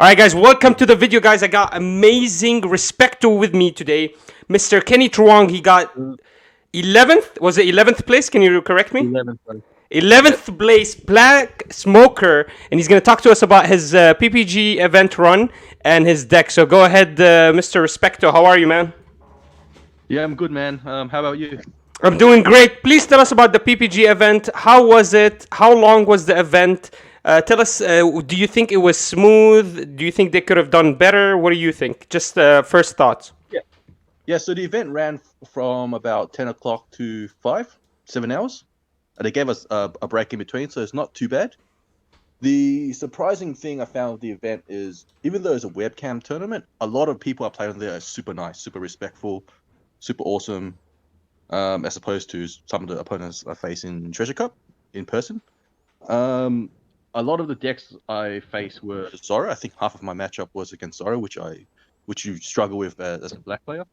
All right, guys, welcome to the video, guys. I got amazing Respecto with me today. Mr. Kenny Truong, he got 11th. Was it 11th place? Can you correct me? 11th place. 11th place, Black Smoker, and he's going to talk to us about his PPG event run and his deck. So go ahead, Mr. Respecto. How are you, man? Yeah, I'm good, man. How about you? I'm doing great. Please tell us about the PPG event. How was it? How long was the event? Tell us, do you think it was smooth? Do you think they could have done better? What do you think? Just first thoughts. Yeah, so the event ran from about 10 o'clock to 7 hours. They gave us a break in between, so it's not too bad. The surprising thing I found with the event is, even though it's a webcam tournament, a lot of people are playing there are super nice, super respectful, super awesome, as opposed to some of the opponents I face in Treasure Cup in person. A lot of the decks I faced were Zoro. I think half of my matchup was against Zoro, which you struggle with as a black player.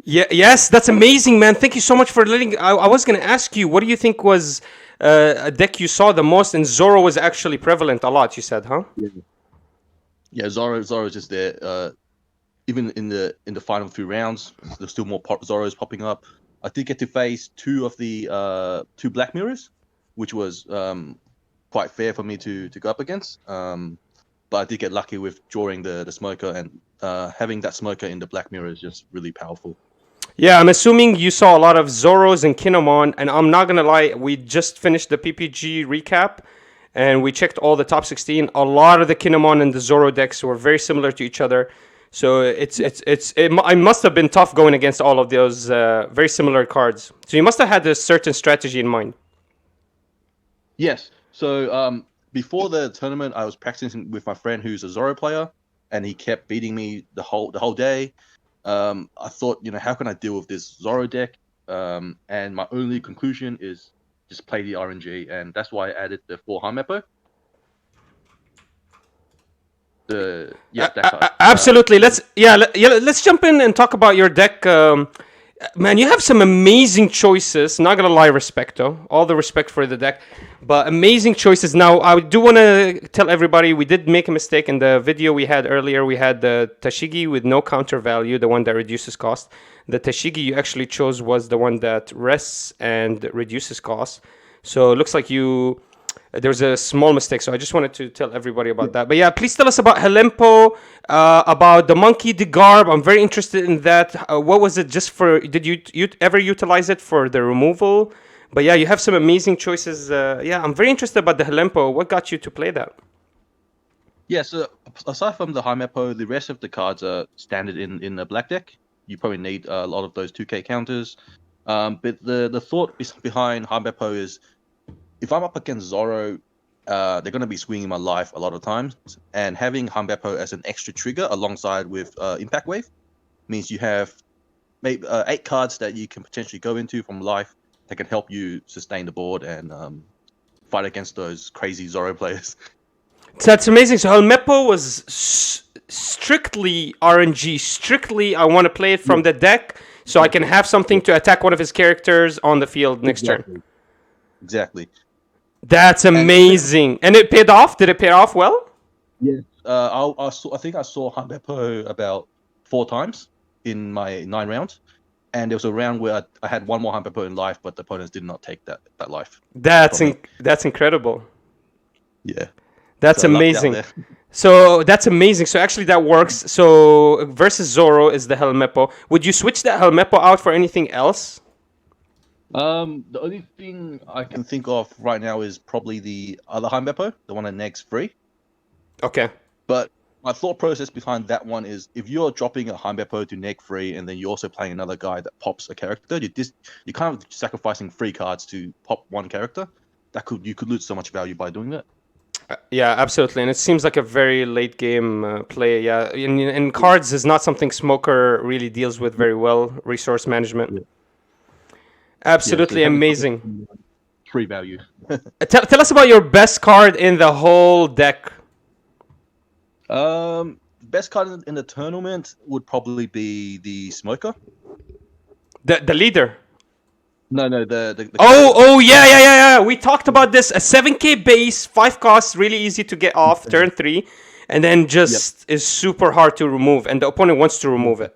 Yeah, yes, that's amazing, man. Thank you so much for letting. I was going to ask you, what do you think was a deck you saw the most? And Zoro was actually prevalent a lot, you said, huh? Yeah, Zoro's just there. Even in the final few rounds, there's still more Zoros popping up. I did get to face two of the two Black Mirrors, which was quite fair for me to go up against. But I did get lucky with drawing the Smoker, and having that Smoker in the Black Mirror is just really powerful. Yeah, I'm assuming you saw a lot of Zoros and Kinemon, and I'm not gonna lie, we just finished the PPG recap, and we checked all the top 16. A lot of the Kinemon and the Zoro decks were very similar to each other, so it must have been tough going against all of those very similar cards. So you must have had a certain strategy in mind. Yes. So before the tournament, I was practicing with my friend who's a Zoro player, and he kept beating me the whole day. I thought, how can I deal with this Zoro deck? And my only conclusion is just play the RNG, and that's why I added the 4 Hamapo. That card. Absolutely. Let's jump in and talk about your deck. Man, you have some amazing choices. Not gonna lie, Respecto. All the respect for the deck, but amazing choices. Now, I do want to tell everybody we did make a mistake in the video we had earlier. We had the Tashigi with no counter value, the one that reduces cost. The Tashigi you actually chose was the one that rests and reduces cost. So it looks like there's a small mistake, so I just wanted to tell everybody about that. But yeah, please tell us about Helempo, about the monkey, the garb. I'm very interested in that. What was it just for? Did you ever utilize it for the removal? But yeah, you have some amazing choices. Yeah, I'm very interested about the Helempo. What got you to play that? Yeah, so aside from the Hamapo, the rest of the cards are standard in the black deck. You probably need a lot of those 2K counters. But the thought behind Hamapo is, if I'm up against Zoro, they're going to be swinging my life a lot of times. And having Hamapo as an extra trigger alongside with Impact Wave means you have maybe 8 cards that you can potentially go into from life that can help you sustain the board and fight against those crazy Zoro players. That's amazing. So Helmepo was strictly RNG. Strictly, I want to play it from the deck so I can have something to attack one of his characters on the field next turn. Exactly. That's amazing. And it paid off? Did it pay off well? Yeah. I think I saw Hamapo about 4 times in my 9 rounds. And there was a round where I had one more Hamapo in life, but the opponents did not take that life. That's incredible. Yeah. That's amazing. So that's amazing. So actually that works. So versus Zoro is the Helmepo. Would you switch that Helmepo out for anything else? The only thing I can think of right now is probably the other Hamapo, the one that negs free. Okay. But my thought process behind that one is, if you're dropping a Hamapo to neg free and then you're also playing another guy that pops a character, you're kind of sacrificing free cards to pop one character. You could lose so much value by doing that. Yeah, absolutely. And it seems like a very late game play. Yeah, in cards is not something Smoker really deals with very well, resource management. Yeah. Absolutely amazing. Free value. Tell us about your best card in the whole deck. Best card in the tournament would probably be the Smoker. The leader. No, the Oh, yeah. We talked about this. A 7k base, 5 costs, really easy to get off turn 3, and then Yep. just is super hard to remove, and the opponent wants to remove it.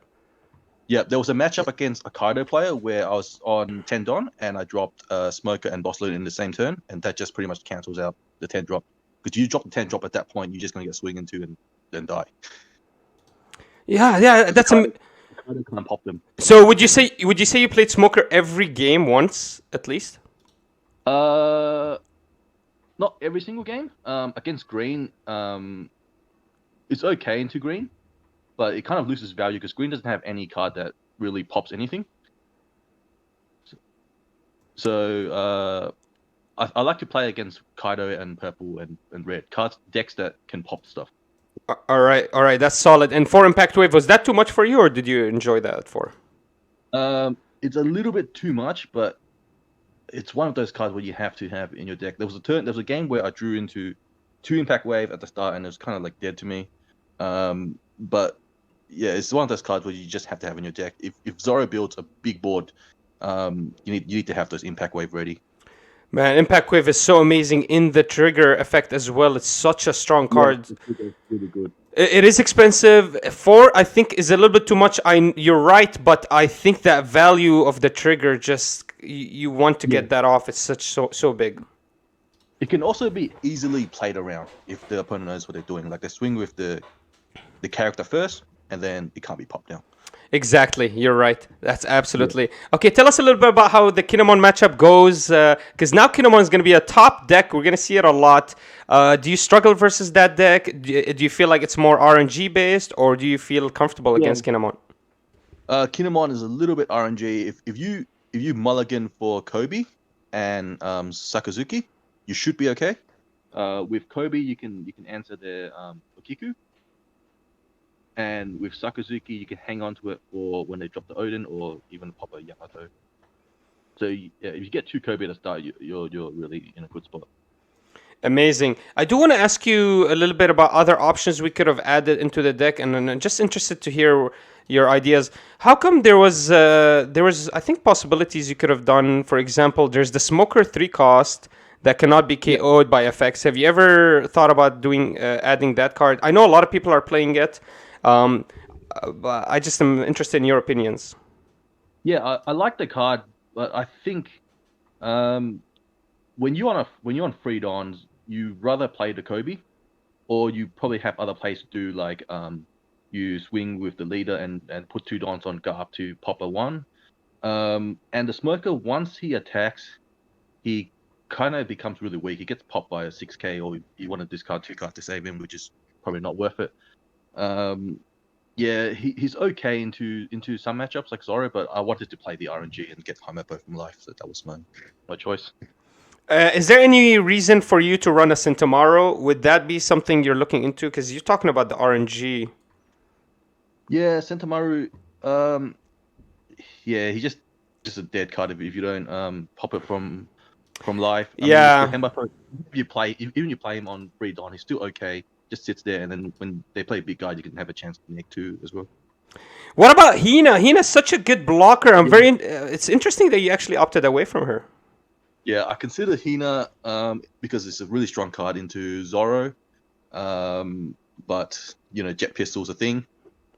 Yeah, there was a matchup against a Kaido player where I was on 10 Don and I dropped Smoker and Boss Loon in the same turn, and that just pretty much cancels out the 10 drop. Because you drop the 10 drop at that point, you're just gonna get swing into and then die. Yeah, that's Kaido can't pop them. So would you say you played Smoker every game once at least? Not every single game. Against green, it's okay into green, but it kind of loses value because green doesn't have any card that really pops anything. So I like to play against Kaido and purple and red cards, decks that can pop stuff. All right, that's solid. And for Impact Wave, was that too much for you, or did you enjoy that for? It's a little bit too much, but it's one of those cards where you have to have in your deck. There was a game where I drew into 2 Impact Wave at the start, and it was kind of like dead to me. But yeah, it's one of those cards where you just have to have in your deck. If Zoro builds a big board, you need to have those Impact Wave ready. Man, Impact Wave is so amazing in the trigger effect as well. It's such a strong card. Yeah, it's really good. It is expensive. 4, I think, is a little bit too much. You're right, but I think that value of the trigger, just you want to get that off. It's so big. It can also be easily played around if the opponent knows what they're doing. Like they swing with the character first, and then it can't be popped down. Exactly, you're right. That's absolutely okay. Tell us a little bit about how the Kinemon matchup goes, because now Kinemon is going to be a top deck. We're going to see it a lot. Do you struggle versus that deck? Do you feel like it's more RNG based, or do you feel comfortable against Kinemon? Kinemon is a little bit RNG. If you mulligan for Kobe and Sakazuki, you should be okay. With Kobe, you can answer their Okiku. And with Sakazuki, you can hang on to it for when they drop the Odin or even pop a Yamato. So if you get 2 Kobe at the start, you're really in a good spot. Amazing. I do want to ask you a little bit about other options we could have added into the deck, and I'm just interested to hear your ideas. How come there was I think possibilities you could have done? For example, there's the Smoker 3 cost that cannot be KO'd by effects. Have you ever thought about doing adding that card? I know a lot of people are playing it. But I just am interested in your opinions. Yeah, I like the card, but I think when you're on free dons, you rather play the Kobe, or you probably have other plays to do, like you swing with the leader and put 2 dons on Garp to pop a 1. And the Smoker, once he attacks, he kind of becomes really weak. He gets popped by a 6k, or you want to discard 2 cards to save him, which is probably not worth it. Yeah, he's okay into some matchups like Zoro, but I wanted to play the RNG and get Haimapo from life, so that was my choice. Is there any reason for you to run a Sentomaru? Would that be something you're looking into? Because you're talking about the RNG. Yeah, Sentomaru. Yeah, he's just a dead card if you don't pop it from life. I mean, Haimapo, even you play him on free don, he's still okay. Just sits there, and then when they play big guy, you can have a chance to connect too as well. What about Hina? Hina's such a good blocker. It's interesting that you actually opted away from her. Yeah, I consider Hina because it's a really strong card into Zoro. But Jet Pistol's a thing.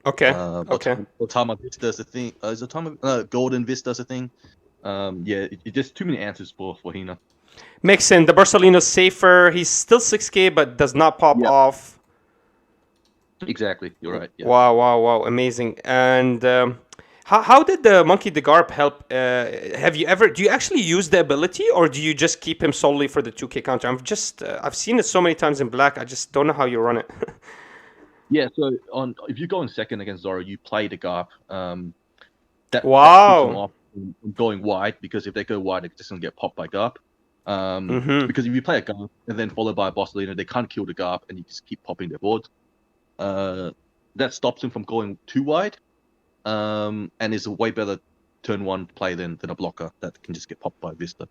Okay. Otama Vista's a thing. Golden Vista's a thing. Yeah, it's just too many answers for Hina. Makes sense. The Borsalino's safer. He's still 6k, but does not pop off. Exactly. You're right. Yeah. Wow. Amazing. And how did the Monkey the Garp help? Do you actually use the ability, or do you just keep him solely for the 2k counter? I've seen it so many times in black. I just don't know how you run it. Yeah. So if you go in second against Zoro, you play the Garp. That keeps them off from going wide, because if they go wide, they're just gonna get popped by Garp. Because if you play a Garp and then followed by a boss leader, they can't kill the Garp, and you just keep popping their board. That stops him from going too wide, and is a way better turn 1 play than a blocker that can just get popped by Vista.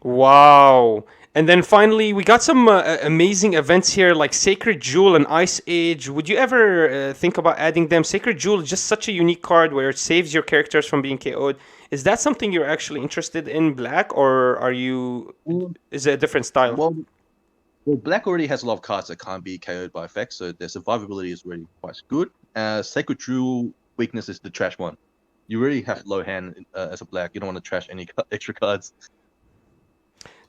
Wow. And then finally, we got some amazing events here, like Sacred Jewel and Ice Age. Would you ever think about adding them? Sacred Jewel is just such a unique card where it saves your characters from being KO'd. Is that something you're actually interested in, Black, or Well, is it a different style? well, well, Black already has a lot of cards that can't be KO'd by effects, so their survivability is really quite good. Sacred Jewel weakness is the trash one. You really have low hand as a Black. You don't want to trash any extra cards.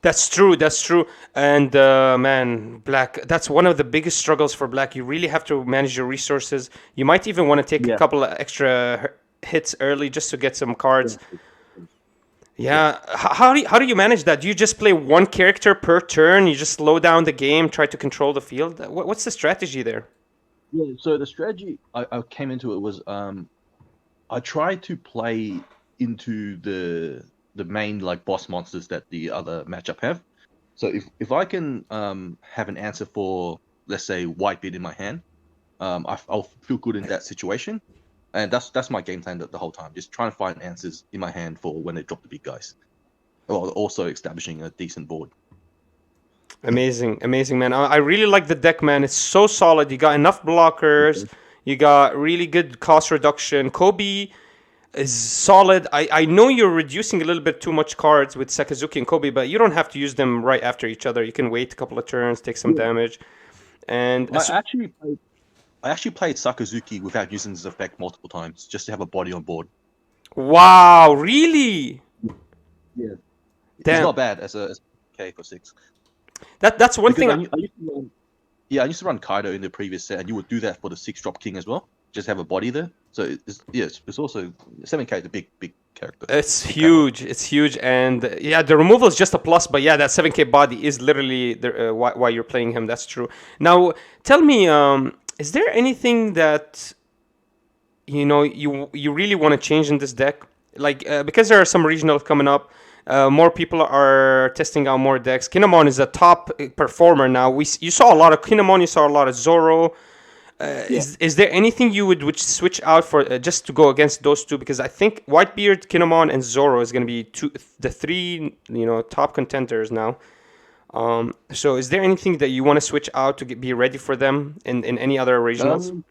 That's true. That's true. And man, Black, that's one of the biggest struggles for Black. You really have to manage your resources. You might even want to take a Yeah. couple of extra hits early just to get some cards. Yeah. How do you manage that? Do you just play one character per turn? You just slow down the game, try to control the field? What's the strategy there? Yeah, so the strategy I came into it was I tried to play into the main like boss monsters that the other matchup have. So if I can have an answer for, let's say, Whitebeard in my hand, I'll feel good in that situation, and that's my game plan the whole time. Just trying to find answers in my hand for when they drop the big guys, while also establishing a decent board. Amazing, amazing, man. I really like the deck, man. It's so solid. You got enough blockers. You got really good cost reduction. Kobe is solid. I know you're reducing a little bit too much cards with Sakazuki and Kobe, but you don't have to use them right after each other. You can wait a couple of turns, take some damage. And I actually played Sakazuki without using his effect multiple times, just to have a body on board. wow, really? Yeah, it's Damn. not bad as a K for 6. That's one Because thing. I used to run, I used to run Kaido in the previous set, and you would do that for the 6-drop king as well. Just have a body there. So it's also 7K is a big character. It's huge. It's huge, and yeah, the removal is just a plus. But yeah, that 7K body is literally why you're playing him. That's true. Now, tell me, is there anything that you really want to change in this deck? Like because there are some regionals coming up. More people are testing out more decks. Kinemon is a top performer now. You saw a lot of Kinemon. You saw a lot of Zoro. Is there anything you would switch out for just to go against those two? Because I think Whitebeard, Kinemon, and Zoro is going to be the three top contenders now. So is there anything that you want to switch out to be ready for them in any other regionals?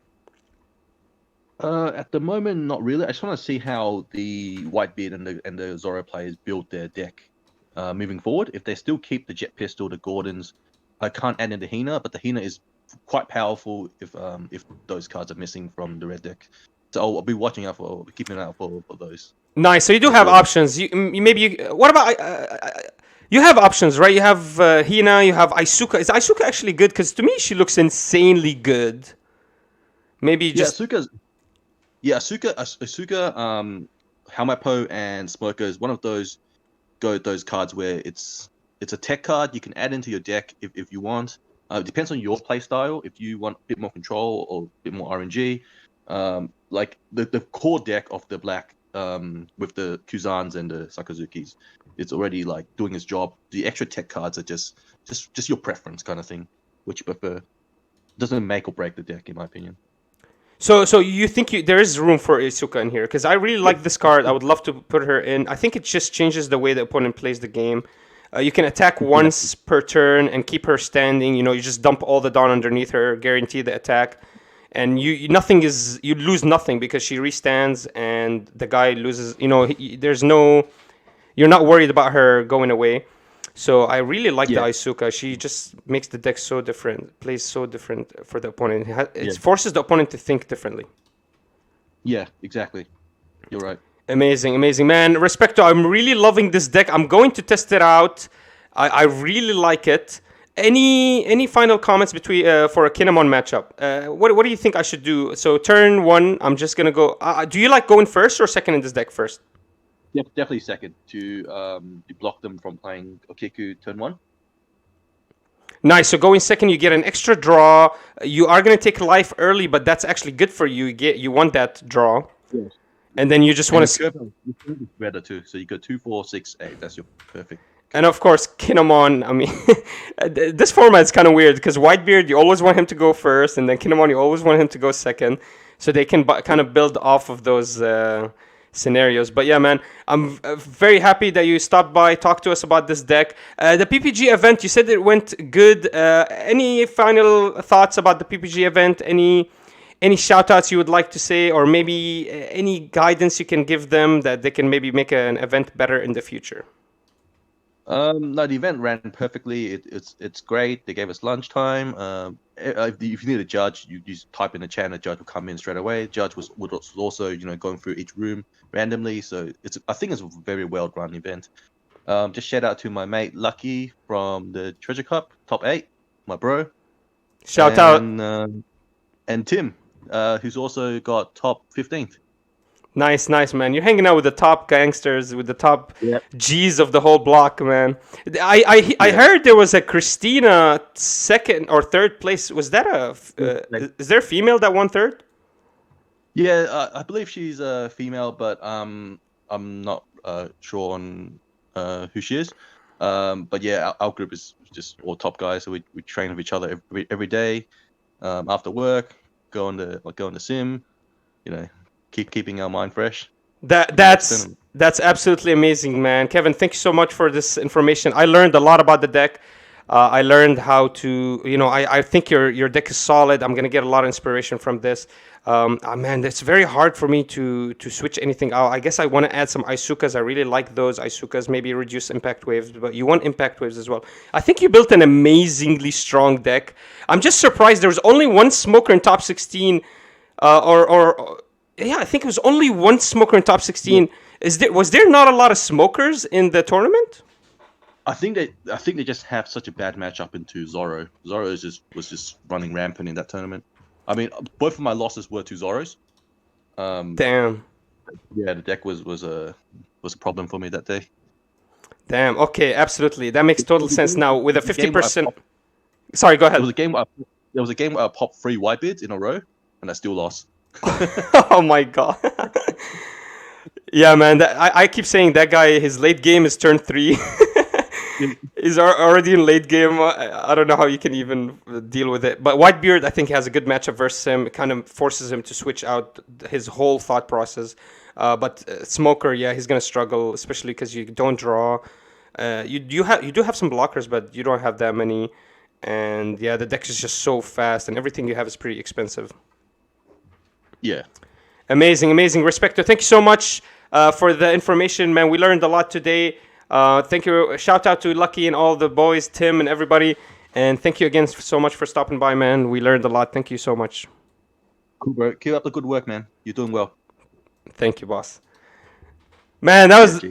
At the moment, not really. I just want to see how the Whitebeard and the Zoro players build their deck moving forward. If they still keep the Jet Pistol, the Gordons, I can't add in the Hina, but the Hina is quite powerful if those cards are missing from the red deck. So I'll be watching out for, keeping an eye out for those. Nice. So you do have options. What about? You have options, right? You have Hina. You have Asuka. Is Asuka actually good? Because to me, she looks insanely good. Maybe just Asuka, Helmapo and Smoker is one of those cards where it's a tech card you can add into your deck if you want. It depends on your play style. If you want a bit more control or a bit more RNG, like the core deck of the black with the Kuzans and the Sakazukis, it's already like doing its job. The extra tech cards are just your preference kind of thing, which you prefer. Doesn't make or break the deck, in my opinion. So you think there is room for Asuka in here? Because I really like this card. I would love to put her in. I think it just changes the way the opponent plays the game. You can attack once per turn and keep her standing. You just dump all the Dawn underneath her, guarantee the attack, and you lose nothing because she restands and the guy loses. You're not worried about her going away. So I really like the Asuka. She just makes the deck so different, plays so different for the opponent. It forces the opponent to think differently. Yeah, exactly. You're right. Amazing, man. Respecto, I'm really loving this deck. I'm going to test it out. I really like it. Any final comments for a Kinemon matchup? What do you think I should do? So turn 1, I'm just gonna go. Do you like going first or second in this deck first? Yeah, definitely second to block them from playing Okiku turn 1. Nice. So going second, you get an extra draw. You are gonna take life early, but that's actually good for you. You want that draw. Yes. And then you just want to. Better too. So you go 2, 4, 6, 8. That's your perfect. And of course, Kinemon. I mean, this format's kind of weird because Whitebeard, you always want him to go first, and then Kinemon, you always want him to go second, so they can kind of build off of those scenarios. But yeah, man, I'm very happy that you stopped by, talked to us about this deck. The PPG event, you said it went good. Any final thoughts about the PPG event? any shout outs you would like to say, or maybe any guidance you can give them that they can maybe make an event better in the future? No, the event ran perfectly. It's great. They gave us lunchtime. If you need a judge, you just type in the chat, and a judge will come in straight away. Judge was also going through each room randomly. So I think it's a very well run event. Just shout out to my mate Lucky from the Treasure Cup, top 8, my bro. Shout out. And Tim, who's also got top 15th. Nice, man. You're hanging out with the top gangsters, with the top Yep. G's of the whole block, man. I heard there was a Christina second or third place. Was that is there a female that won third? Yeah, I believe she's a female, but I'm not sure on who she is. But yeah, our group is just all top guys, so we train with each other every day. After work, go on the sim, keeping our mind fresh. That's absolutely amazing, man. Kevin, thank you so much for this information. I learned a lot about the deck. I learned how to, I think your deck is solid. I'm gonna get a lot of inspiration from this. Man, it's very hard for me to switch anything out. I guess I want to add some Isukas. I really like those Isukas. Maybe reduce impact waves, but you want impact waves as well. I think you built an amazingly strong deck. I'm just surprised there was only one smoker in top 16, yeah, I think it was only one smoker in top 16. Was there not a lot of smokers in the tournament? I think they just have such a bad matchup into Zoro. Zoro was just running rampant in that tournament. I mean, both of my losses were to Zoros. Damn. Yeah, the deck was a problem for me that day. Damn. Okay, absolutely. That makes total sense now with a 50%. Sorry, go ahead. There was a game where I popped 3 white bids in a row, and I still lost. Oh my god. Yeah, man. I keep saying that guy, his late game is turn 3. He's already in late game. I don't know how you can even deal with it. But Whitebeard, I think, has a good matchup versus him. It kind of forces him to switch out his whole thought process. But Smoker, yeah, he's gonna struggle, especially because you don't draw. You do have some blockers, but you don't have that many. And yeah, the deck is just so fast, and everything you have is pretty expensive. Yeah. Amazing. Respecto, thank you so much for the information, man. We learned a lot today. Thank you. Shout out to Lucky and all the boys, Tim and everybody. And thank you again so much for stopping by, man. We learned a lot. Thank you so much. Cool, bro. Keep up the good work, man. You're doing well. Thank you, boss. Man, that was